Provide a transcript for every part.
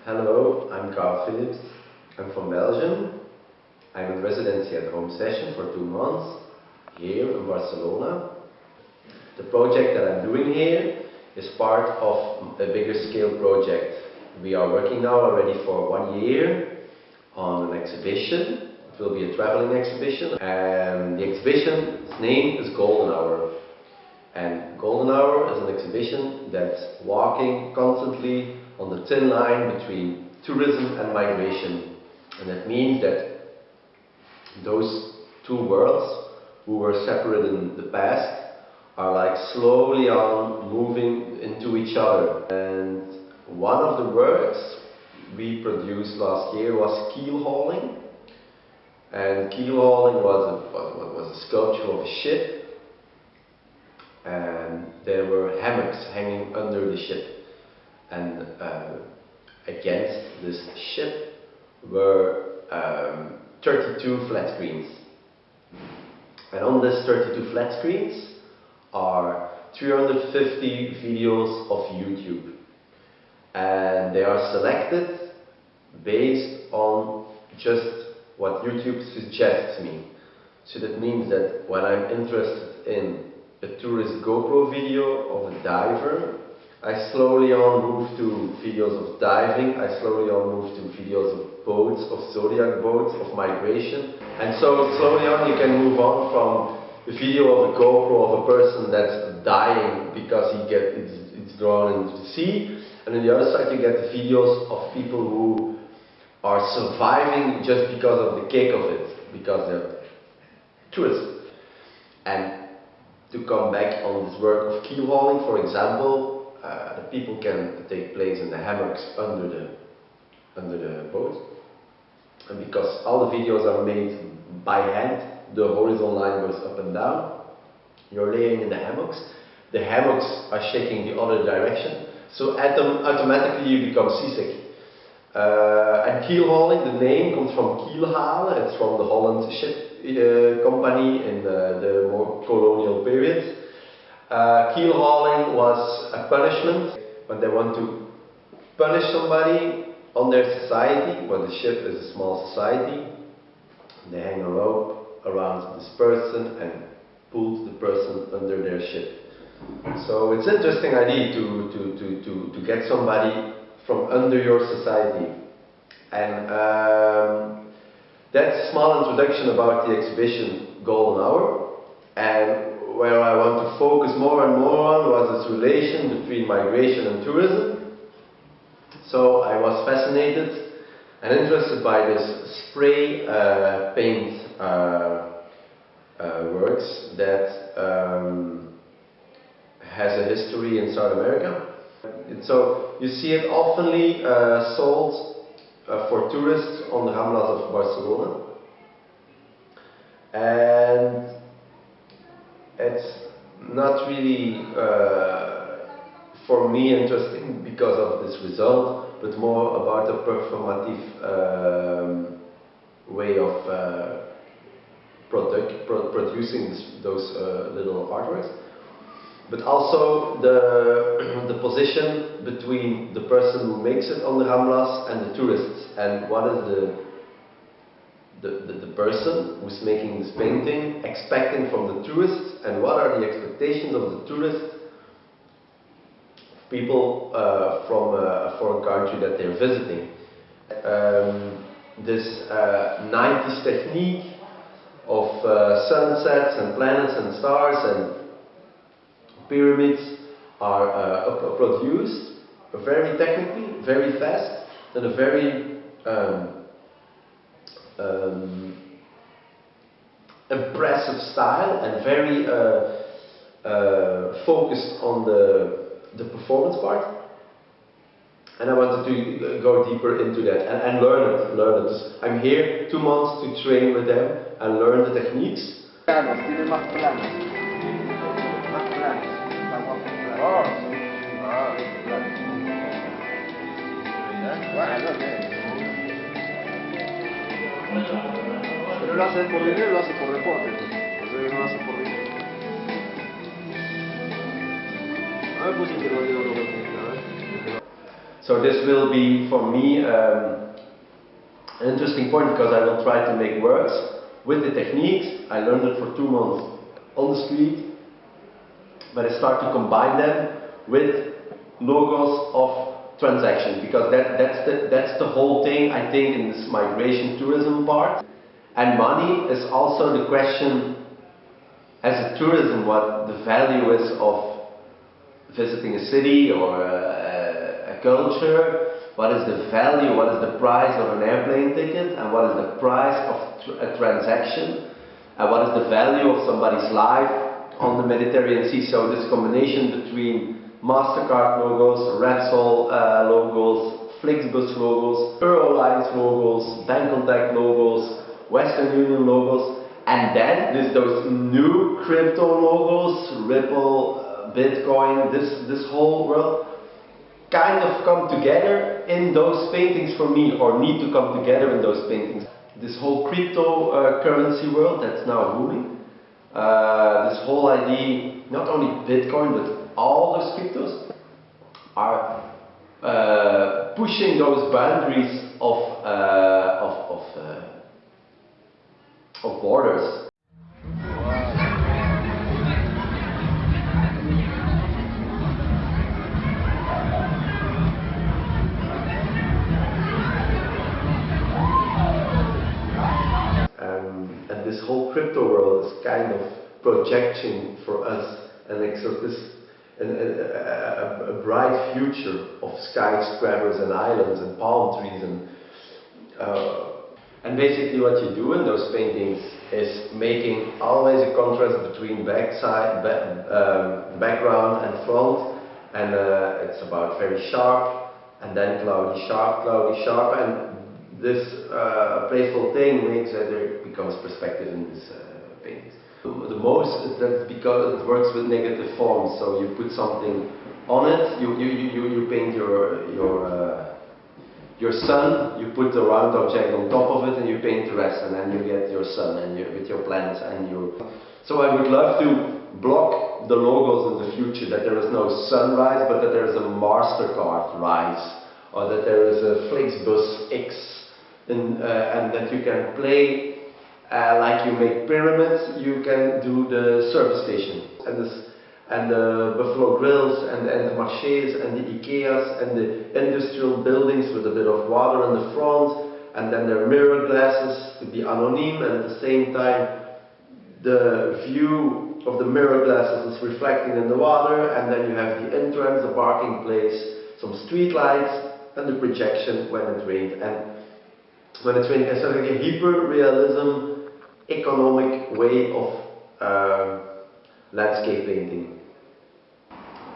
Hello, I'm Karl Philips. I'm from Belgium. I'm in residency at Homesession for 2 months here in Barcelona. The project that I'm doing here is part of a bigger scale project. We are working now already for 1 year on an exhibition. It will be a traveling exhibition, and the exhibition's name is Golden Hour. And Golden Hour is an exhibition that's walking constantly on the thin line between tourism and migration. And that means that those two worlds, who were separate in the past, are like slowly on moving into each other. And one of the works we produced last year was keel hauling. And keel hauling was a sculpture of a ship. And there were hammocks hanging under the ship, and against this ship were 32 flat screens, and on these 32 flat screens are 350 videos of YouTube, and they are selected based on just what YouTube suggests me. So that means that when I'm interested in a tourist GoPro video of a diver, I slowly on move to videos of diving, I slowly on move to videos of boats, of zodiac boats, of migration. And so slowly on you can move on from the video of a GoPro of a person that's dying because it's drawn into the sea, and on the other side you get the videos of people who are surviving just because of the kick of it, because they're tourists. And to come back on this work of keel hauling, for example, the people can take place in the hammocks under the boat, and because all the videos are made by hand, the horizontal line goes up and down. You're laying in the hammocks are shaking the other direction, so automatically you become seasick. And keel hauling, the name comes from keelhalen, it's from the Holland ship company in the more colonial period. Keel hauling was a punishment when they want to punish somebody on their society. When the ship is a small society, they hang a rope around this person and pull the person under their ship. So it's an interesting idea to get somebody from under your society. And that's a small introduction about the exhibition Golden Hour, and where I want to focus more and more on was this relation between migration and tourism. So I was fascinated and interested by this spray paint works that has a history in South America. And so you see it oftenly sold for tourists on the Ramblas of Barcelona, and it's not really for me interesting because of this result, but more about the performative way of producing those little artworks. But also the position between the person who makes it on the Ramblas and the tourists, and what is the person who's making this painting expecting from the tourists, and what are the expectations of the tourists, people from a foreign country that they're visiting. This 90s technique of sunsets and planets and stars and pyramids are produced very technically, very fast, in a very impressive style, and very focused on the performance part. And I wanted to go deeper into that and learn it. I'm here 2 months to train with them and learn the techniques. Pero lo hace por dinero, lo hace por deporte. Por eso no lo hace por dinero. A ver, pusiste el video, a ver. So this will be for me an interesting point, because I will try to make works with the techniques. I learned it for 2 months on the street, but I start to combine them with logos of transaction, because that's the whole thing, I think, in this migration tourism part. And money is also the question, as a tourism, what the value is of visiting a city or a culture. What is the value, what is the price of an airplane ticket, and what is the price of a transaction, and what is the value of somebody's life on the Mediterranean Sea. So this combination between MasterCard logos, Repsol logos, Flixbus logos, Eurolines logos, Bank Contact logos, Western Union logos, and then those new crypto logos, Ripple, Bitcoin, this whole world kind of come together in those paintings for me, or need to come together in those paintings. This whole cryptocurrency world that's now booming, this whole idea, not only Bitcoin but all those cryptos are pushing those boundaries of borders. And this whole crypto world is kind of projection for us and a bright future of skyscrapers and islands and palm trees and basically what you do in those paintings is making always a contrast between background and front, and it's about very sharp and then cloudy sharp, and this playful thing makes that there becomes perspective in this painting. The most, that's because it works with negative forms, so you put something on it, you paint your sun, you put the round object on top of it, and you paint the rest, and then you get your sun and with your planets and your... So I would love to block the logos in the future, that there is no sunrise, but that there is a MasterCard rise, or that there is a Flixbus X, and that you can play like you make pyramids, you can do the service station, and the Buffalo Grills, and the marchés, and the Ikeas, and the industrial buildings with a bit of water in the front, and then there are mirror glasses to be anonymous, and at the same time the view of the mirror glasses is reflecting in the water, and then you have the entrance, the parking place, some street lights, and the projection when it rained. And when it's raining, it's sort of a hyper-realism, economic way of landscape painting.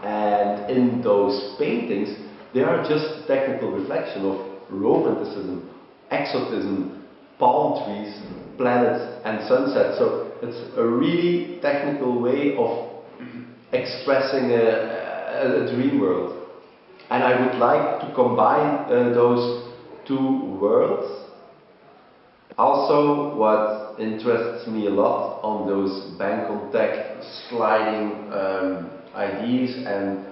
And in those paintings, they are just a technical reflection of romanticism, exotism, palm trees, planets and sunsets. So it's a really technical way of expressing a dream world. And I would like to combine those two worlds. Also, what interests me a lot on those bank contact sliding ideas and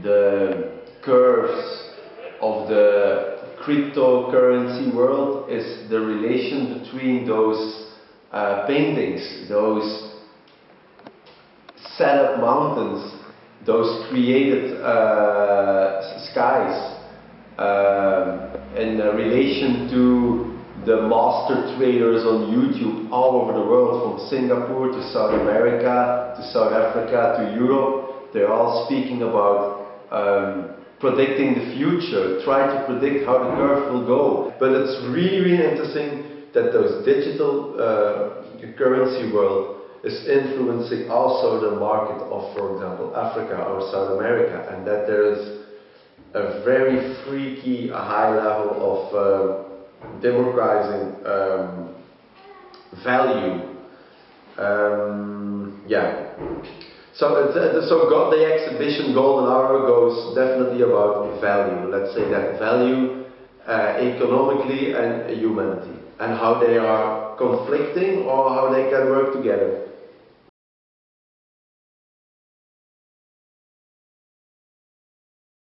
the curves of the cryptocurrency world is the relation between those paintings, those set up mountains, those created skies, in relation to the master traders on YouTube all over the world, from Singapore to South America to South Africa to Europe. They're all speaking about predicting the future, try to predict how the curve will go. But it's really, really interesting that those digital currency world is influencing also the market of, for example, Africa or South America, and that there is a very freaky high level of democratizing value. So the exhibition Golden Hour goes definitely about value. Let's say that value economically and humanity, and how they are conflicting or how they can work together.